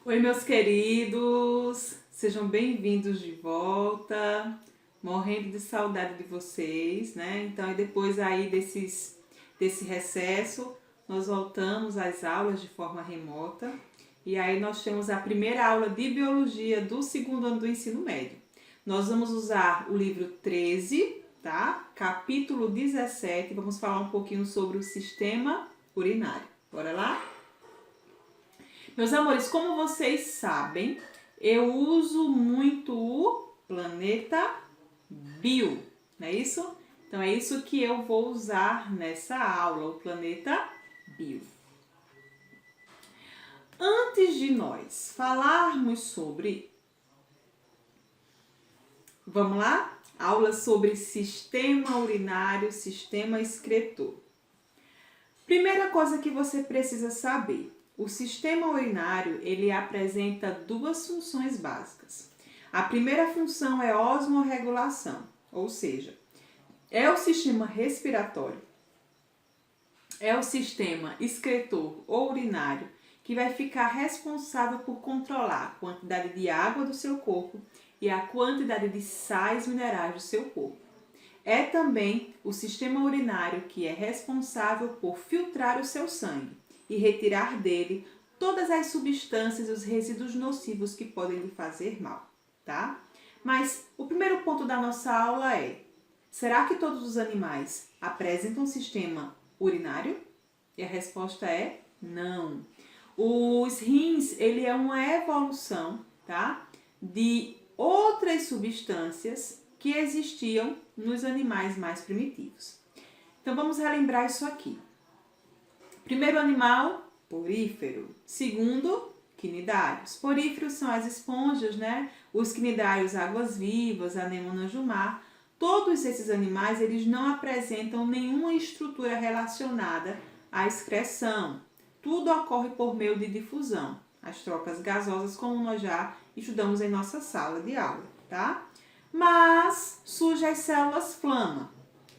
Oi, meus queridos, sejam bem-vindos de volta. Morrendo de saudade de vocês, né? Então, depois aí desse recesso, nós voltamos às aulas de forma remota. E aí nós temos a primeira aula de biologia do segundo ano do ensino médio. Nós vamos usar o livro 13, tá? Capítulo 17, vamos falar um pouquinho sobre o sistema urinário. Bora lá? Meus amores, como vocês sabem, eu uso muito o planeta Bio, não é isso? Então é isso que eu vou usar nessa aula, o planeta Bio. Antes de nós falarmos sobre, vamos lá? Aula sobre sistema urinário, sistema excretor. Primeira coisa que você precisa saber, o sistema urinário, ele apresenta duas funções básicas. A primeira função é osmorregulação, ou seja, é o sistema respiratório, é o sistema excretor ou urinário que vai ficar responsável por controlar a quantidade de água do seu corpo e a quantidade de sais minerais do seu corpo. É também o sistema urinário que é responsável por filtrar o seu sangue e retirar dele todas as substâncias e os resíduos nocivos que podem lhe fazer mal, tá? Mas o primeiro ponto da nossa aula é: será que todos os animais apresentam sistema urinário? E a resposta é não. Os rins, ele é uma evolução, tá? De outras substâncias que existiam nos animais mais primitivos. Então vamos relembrar isso aqui. Primeiro animal, porífero. Segundo, quinidários. Poríferos são as esponjas, né? Os quinidários, águas-vivas, anemonas do mar. Todos esses animais, eles não apresentam nenhuma estrutura relacionada à excreção. Tudo ocorre por meio de difusão. As trocas gasosas, como nós já estudamos em nossa sala de aula, tá? Mas surgem as células flama.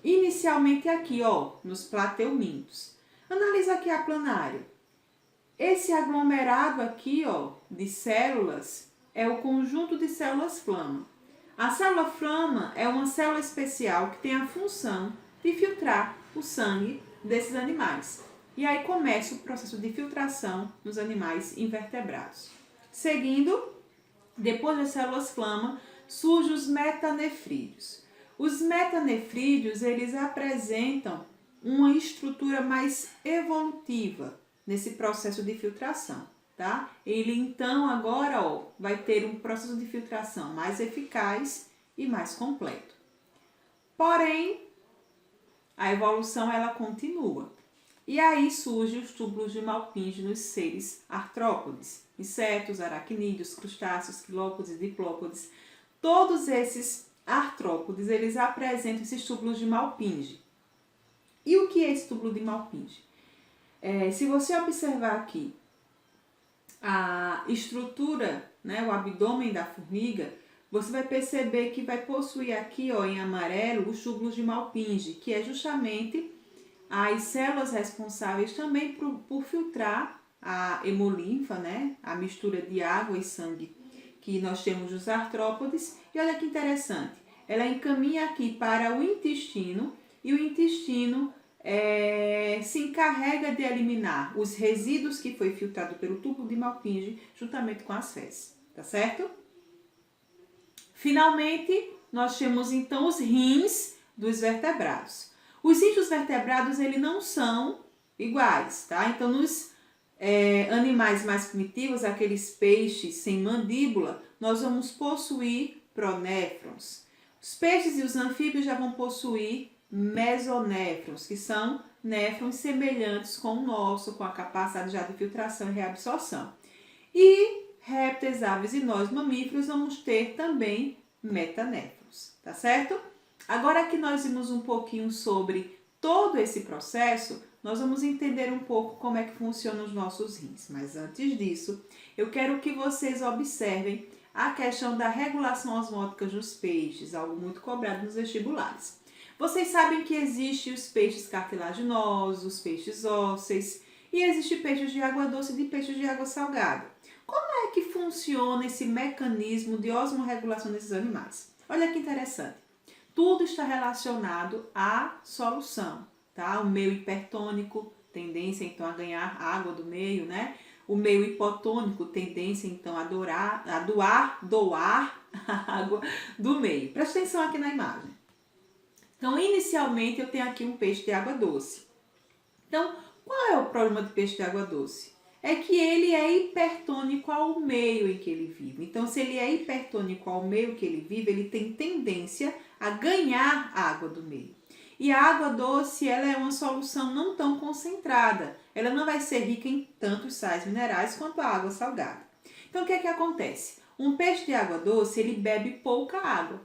Inicialmente aqui, ó, nos plateumintos. Analisa aqui a planária. Esse aglomerado aqui, ó, de células é o conjunto de células flama. A célula flama é uma célula especial que tem a função de filtrar o sangue desses animais. E aí começa o processo de filtração nos animais invertebrados. Seguindo, depois das células flama, surgem os metanefrídeos. Os metanefrídeos, eles apresentam uma estrutura mais evolutiva nesse processo de filtração, tá? Ele então agora, ó, vai ter um processo de filtração mais eficaz e mais completo. Porém, a evolução ela continua. E aí surgem os túbulos de Malpighi nos seres artrópodes, insetos, aracnídeos, crustáceos, quilópodes, diplópodes. Todos esses artrópodes, eles apresentam esses túbulos de Malpighi. E o que é esse túbulo de Malpighi? Se você observar aqui a estrutura, né, o abdômen da formiga, você vai perceber que vai possuir aqui, ó, em amarelo, os túbulos de Malpighi, que é justamente as células responsáveis também por filtrar a hemolinfa, né, a mistura de água e sangue que nós temos dos artrópodes. E olha que interessante, ela encaminha aqui para o intestino e o intestino se encarrega de eliminar os resíduos que foi filtrado pelo tubo de Malpighi juntamente com as fezes, tá certo? Finalmente, nós temos então os rins dos vertebrados. Os rins dos vertebrados, eles não são iguais, tá? Então, nos animais mais primitivos, aqueles peixes sem mandíbula, nós vamos possuir pronéfrons. Os peixes e os anfíbios já vão possuir mesonéfrons, que são néfrons semelhantes com o nosso, com a capacidade já de filtração e reabsorção. E répteis, aves e nós mamíferos vamos ter também metanéfrons, tá certo? Agora que nós vimos um pouquinho sobre todo esse processo, nós vamos entender um pouco como é que funcionam os nossos rins. Mas antes disso, eu quero que vocês observem a questão da regulação osmótica dos peixes, algo muito cobrado nos vestibulares. Vocês sabem que existem os peixes cartilaginosos, os peixes ósseos, e existem peixes de água doce e peixes de água salgada. Como é que funciona esse mecanismo de osmorregulação desses animais? Olha que interessante. Tudo está relacionado à solução, tá? O meio hipertônico, tendência então a ganhar água do meio, né? O meio hipotônico, tendência então a doar a água do meio. Presta atenção aqui na imagem. Então, inicialmente eu tenho aqui um peixe de água doce. Então, qual é o problema do peixe de água doce? É que ele é hipertônico ao meio em que ele vive. Então, se ele é hipertônico ao meio que ele vive, ele tem tendência a ganhar água do meio. E a água doce, ela é uma solução não tão concentrada. Ela não vai ser rica em tantos sais minerais quanto a água salgada. Então, o que é que acontece? Um peixe de água doce, ele bebe pouca água.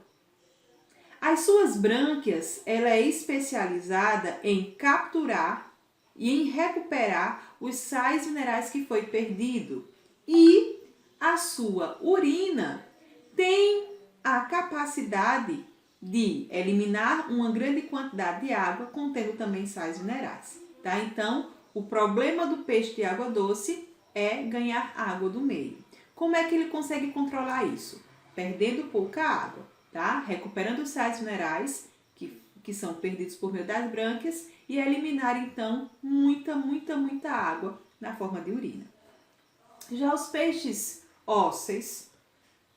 As suas brânquias, ela é especializada em capturar e em recuperar os sais minerais que foi perdido. E a sua urina tem a capacidade de eliminar uma grande quantidade de água, contendo também sais minerais, tá? Então, o problema do peixe de água doce é ganhar água do meio. Como é que ele consegue controlar isso? Perdendo pouca água, tá? Recuperando os sais minerais que são perdidos por meio das brânquias e eliminar, então, muita água na forma de urina. Já os peixes ósseos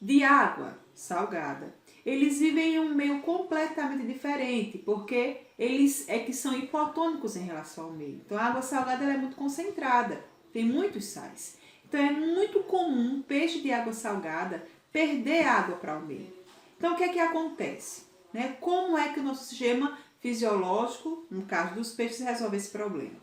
de água salgada, eles vivem em um meio completamente diferente, porque eles é que são hipotônicos em relação ao meio. Então, a água salgada ela é muito concentrada, tem muitos sais. Então, é muito comum um peixe de água salgada perder água para o meio. Então, o que é que acontece? Né? Como é que o nosso sistema fisiológico, no caso dos peixes, resolve esse problema?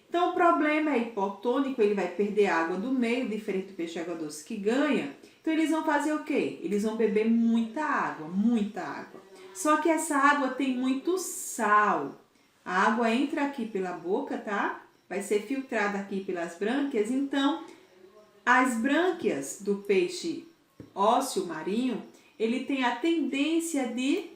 Então, o problema é hipotônico, ele vai perder água do meio, diferente do peixe de água doce que ganha. Então, eles vão fazer o quê? Eles vão beber muita água. Só que essa água tem muito sal. A água entra aqui pela boca, tá? Vai ser filtrada aqui pelas brânquias. Então, as brânquias do peixe ósseo marinho, ele tem a tendência de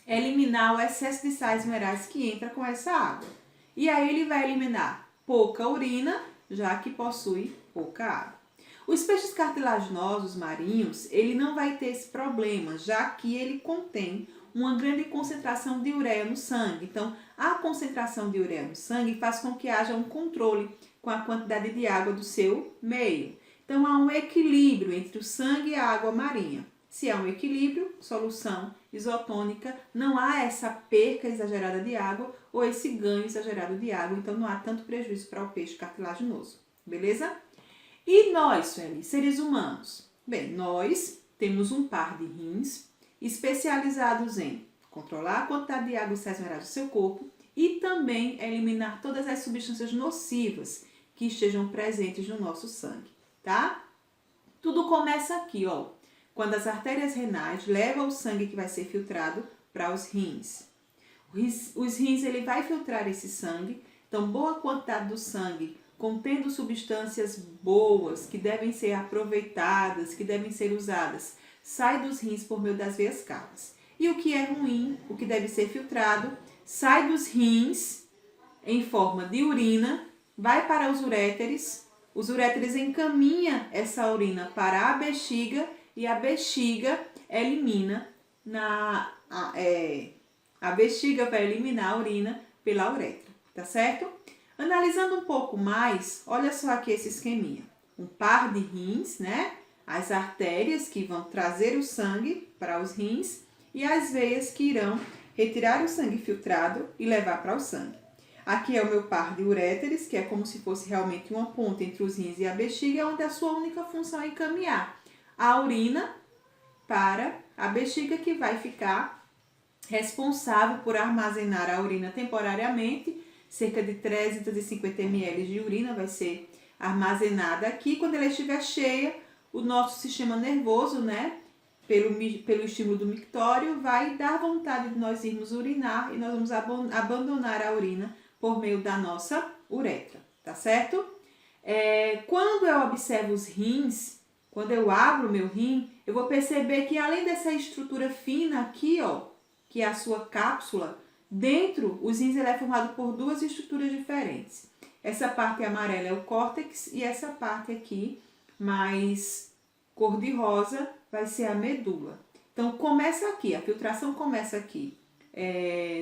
eliminar o excesso de sais minerais que entra com essa água. E aí ele vai eliminar pouca urina, já que possui pouca água. Os peixes cartilaginosos marinhos, ele não vai ter esse problema, já que ele contém uma grande concentração de ureia no sangue. Então, a concentração de ureia no sangue faz com que haja um controle com a quantidade de água do seu meio. Então, há um equilíbrio entre o sangue e a água marinha. Se há um equilíbrio, solução isotônica, não há essa perca exagerada de água ou esse ganho exagerado de água, então não há tanto prejuízo para o peixe cartilaginoso, beleza? E nós, Sueli, seres humanos? Bem, nós temos um par de rins especializados em controlar a quantidade de água e sais minerais do seu corpo e também eliminar todas as substâncias nocivas que estejam presentes no nosso sangue, tá? Tudo começa aqui, ó, quando as artérias renais levam o sangue que vai ser filtrado para os rins. Os rins, ele vai filtrar esse sangue, então boa quantidade do sangue contendo substâncias boas, que devem ser aproveitadas, que devem ser usadas, sai dos rins por meio das veias cavas. E o que é ruim, o que deve ser filtrado, sai dos rins em forma de urina, vai para os uréteres encaminham essa urina para a bexiga e a bexiga elimina a bexiga vai eliminar a urina pela uretra, tá certo? Analisando um pouco mais, olha só aqui esse esqueminha. Um par de rins, né? As artérias que vão trazer o sangue para os rins e as veias que irão retirar o sangue filtrado e levar para o sangue. Aqui é o meu par de uréteres, que é como se fosse realmente uma ponte entre os rins e a bexiga, onde a sua única função é encaminhar a urina para a bexiga, que vai ficar responsável por armazenar a urina temporariamente. Cerca de 350 ml de urina vai ser armazenada aqui. Quando ela estiver cheia, o nosso sistema nervoso, né, pelo estímulo do mictório, vai dar vontade de nós irmos urinar e nós vamos abandonar a urina por meio da nossa uretra, tá certo? Quando eu observo os rins, quando eu abro o meu rim, eu vou perceber que além dessa estrutura fina aqui, ó, que é a sua cápsula, dentro, os rins ele é formado por duas estruturas diferentes. Essa parte amarela é o córtex e essa parte aqui, mais cor-de-rosa vai ser a medula. Então, começa aqui, a filtração começa aqui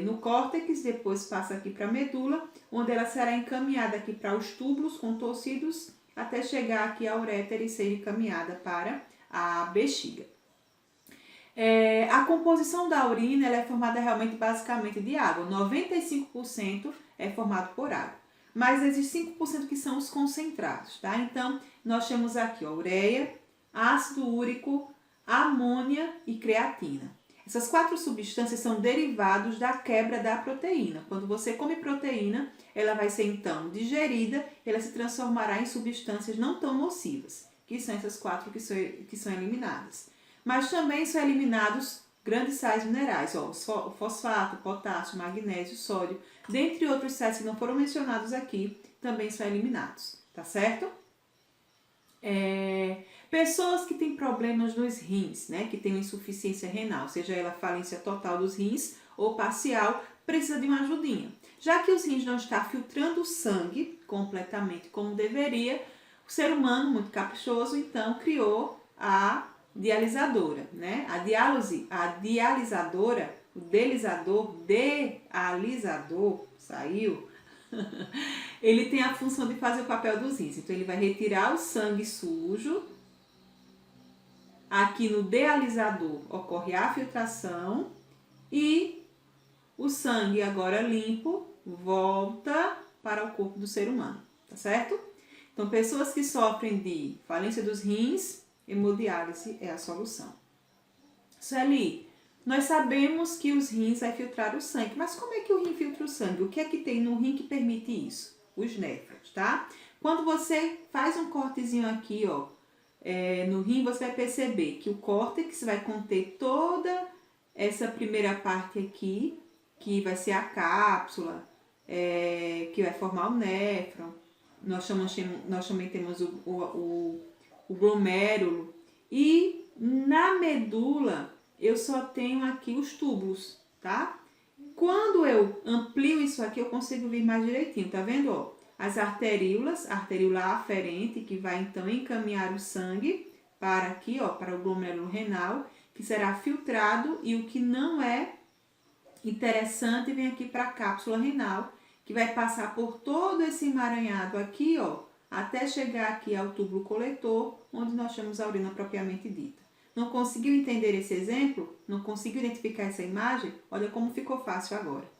no córtex, depois passa aqui para a medula, onde ela será encaminhada aqui para os túbulos contorcidos, até chegar aqui à uretra e ser encaminhada para a bexiga. A composição da urina ela é formada realmente basicamente de água. 95% é formado por água. Mas existem 5% que são os concentrados, tá? Então, nós temos aqui ó, ureia, ácido úrico, amônia e creatina. Essas 4 substâncias são derivados da quebra da proteína. Quando você come proteína, ela vai ser então digerida, ela se transformará em substâncias não tão nocivas, que são essas 4 que são eliminadas. Mas também são eliminados grandes sais minerais, ó, o fosfato, potássio, magnésio, sódio, dentre outros sais que não foram mencionados aqui, também são eliminados, tá certo? Pessoas que têm problemas nos rins, né, que têm insuficiência renal, seja ela falência total dos rins ou parcial, precisa de uma ajudinha. Já que os rins não estão filtrando o sangue completamente como deveria, o ser humano, muito caprichoso, então criou a dialisadora, né? A dialisadora, o dealisador, saiu, ele tem a função de fazer o papel dos rins. Então, ele vai retirar o sangue sujo. Aqui no dialisador ocorre a filtração e o sangue agora limpo volta para o corpo do ser humano, tá certo? Então, pessoas que sofrem de falência dos rins, hemodiálise é a solução. Sueli, nós sabemos que os rins vai filtrar o sangue, mas como é que o rim filtra o sangue? O que é que tem no rim que permite isso? Os néfrons, tá? Quando você faz um cortezinho aqui, ó, no rim, você vai perceber que o córtex vai conter toda essa primeira parte aqui, que vai ser a cápsula, que vai formar o néfron. Nós também temos o glomérulo. E na medula, eu só tenho aqui os túbulos, tá? Quando eu amplio isso aqui, eu consigo ver mais direitinho, tá vendo, ó? As arteríolas, a arteríola aferente, que vai então encaminhar o sangue para aqui, ó, para o glomérulo renal, que será filtrado, e o que não é interessante vem aqui para a cápsula renal, que vai passar por todo esse emaranhado aqui, ó, até chegar aqui ao túbulo coletor, onde nós temos a urina propriamente dita. Não conseguiu entender esse exemplo? Não conseguiu identificar essa imagem? Olha como ficou fácil agora.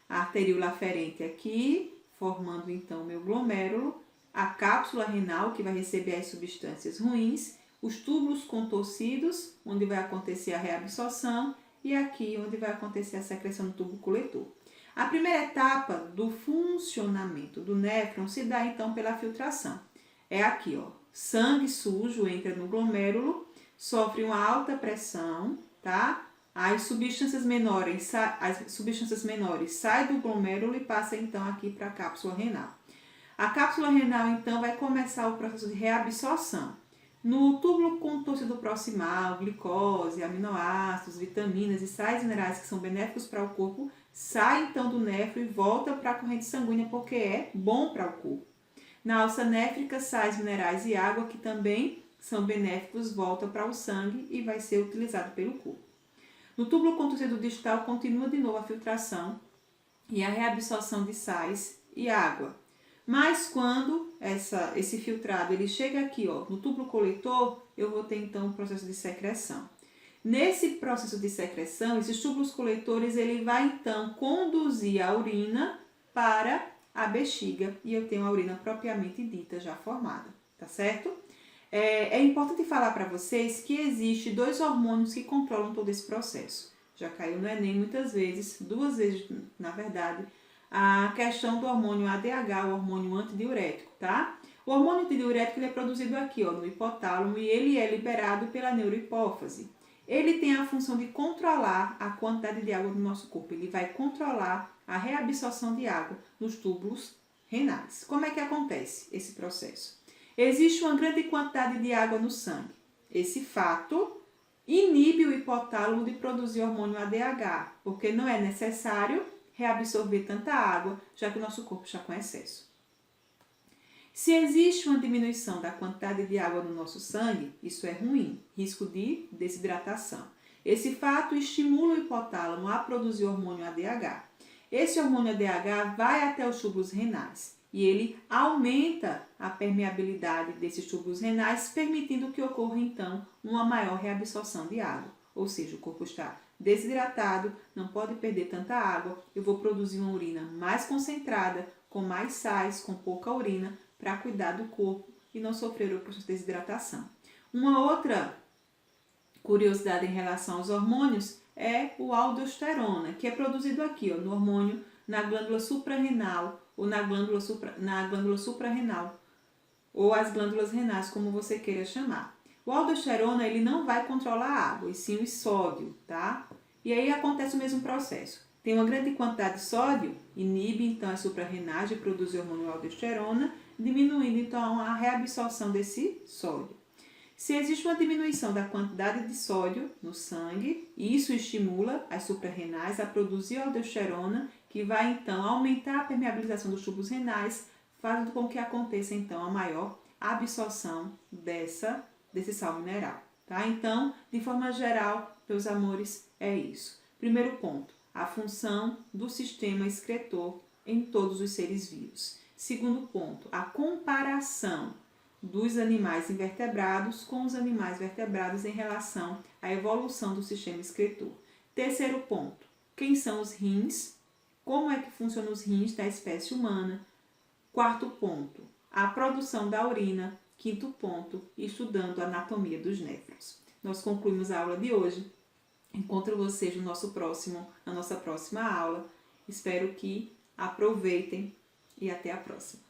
A arteríola aferente aqui, formando então o meu glomérulo, a cápsula renal, que vai receber as substâncias ruins, os túbulos contorcidos, onde vai acontecer a reabsorção, e aqui onde vai acontecer a secreção do tubo coletor. A primeira etapa do funcionamento do néfron se dá então pela filtração. É aqui, ó, sangue sujo entra no glomérulo, sofre uma alta pressão, tá? As substâncias menores saem do glomérulo e passam então aqui para a cápsula renal. A cápsula renal então vai começar o processo de reabsorção. No túbulo contorcido proximal, glicose, aminoácidos, vitaminas e sais minerais que são benéficos para o corpo, sai então do néfron e volta para a corrente sanguínea porque é bom para o corpo. Na alça néfrica, sais minerais e água que também são benéficos voltam para o sangue e vai ser utilizado pelo corpo. No túbulo contorcido distal continua de novo a filtração e a reabsorção de sais e água. Mas quando esse filtrado ele chega aqui, ó, no túbulo coletor, eu vou ter então o processo de secreção. Nesse processo de secreção, esses túbulos coletores ele vai então conduzir a urina para a bexiga e eu tenho a urina propriamente dita já formada, tá certo? É importante falar para vocês que existe 2 hormônios que controlam todo esse processo. Já caiu no Enem muitas vezes, 2 vezes na verdade, a questão do hormônio ADH, o hormônio antidiurético, tá? O hormônio antidiurético ele é produzido aqui, ó, no hipotálamo e ele é liberado pela neurohipófise. Ele tem a função de controlar a quantidade de água do nosso corpo. Ele vai controlar a reabsorção de água nos túbulos renais. Como é que acontece esse processo? Existe uma grande quantidade de água no sangue. Esse fato inibe o hipotálamo de produzir hormônio ADH, porque não é necessário reabsorver tanta água, já que o nosso corpo está com excesso. Se existe uma diminuição da quantidade de água no nosso sangue, isso é ruim, risco de desidratação. Esse fato estimula o hipotálamo a produzir o hormônio ADH. Esse hormônio ADH vai até os túbulos renais e ele aumenta a permeabilidade desses túbulos renais, permitindo que ocorra então uma maior reabsorção de água. Ou seja, o corpo está desidratado, não pode perder tanta água, eu vou produzir uma urina mais concentrada, com mais sais, com pouca urina, para cuidar do corpo e não sofrer o processo de desidratação. Uma outra curiosidade em relação aos hormônios é o aldosterona, que é produzido aqui, no hormônio, na glândula suprarrenal ou na glândula suprarrenal, ou as glândulas renais, como você queira chamar. O aldosterona, ele não vai controlar a água, e sim o sódio, tá? E aí acontece o mesmo processo. Tem uma grande quantidade de sódio, inibe então as suprarrenais de produzir o hormônio aldosterona, diminuindo então a reabsorção desse sódio. Se existe uma diminuição da quantidade de sódio no sangue, isso estimula as suprarrenais a produzir aldosterona, que vai então aumentar a permeabilização dos tubos renais, fazendo com que aconteça então a maior absorção desse sal mineral. Tá? Então, de forma geral, meus amores, é isso. Primeiro ponto, a função do sistema excretor em todos os seres vivos. Segundo ponto, a comparação dos animais invertebrados com os animais vertebrados em relação à evolução do sistema excretor. Terceiro ponto, quem são os rins? Como é que funcionam os rins da espécie humana? Quarto ponto, a produção da urina. Quinto ponto, estudando a anatomia dos néfrons. Nós concluímos a aula de hoje. Encontro vocês na nossa próxima aula. Espero que aproveitem e até a próxima.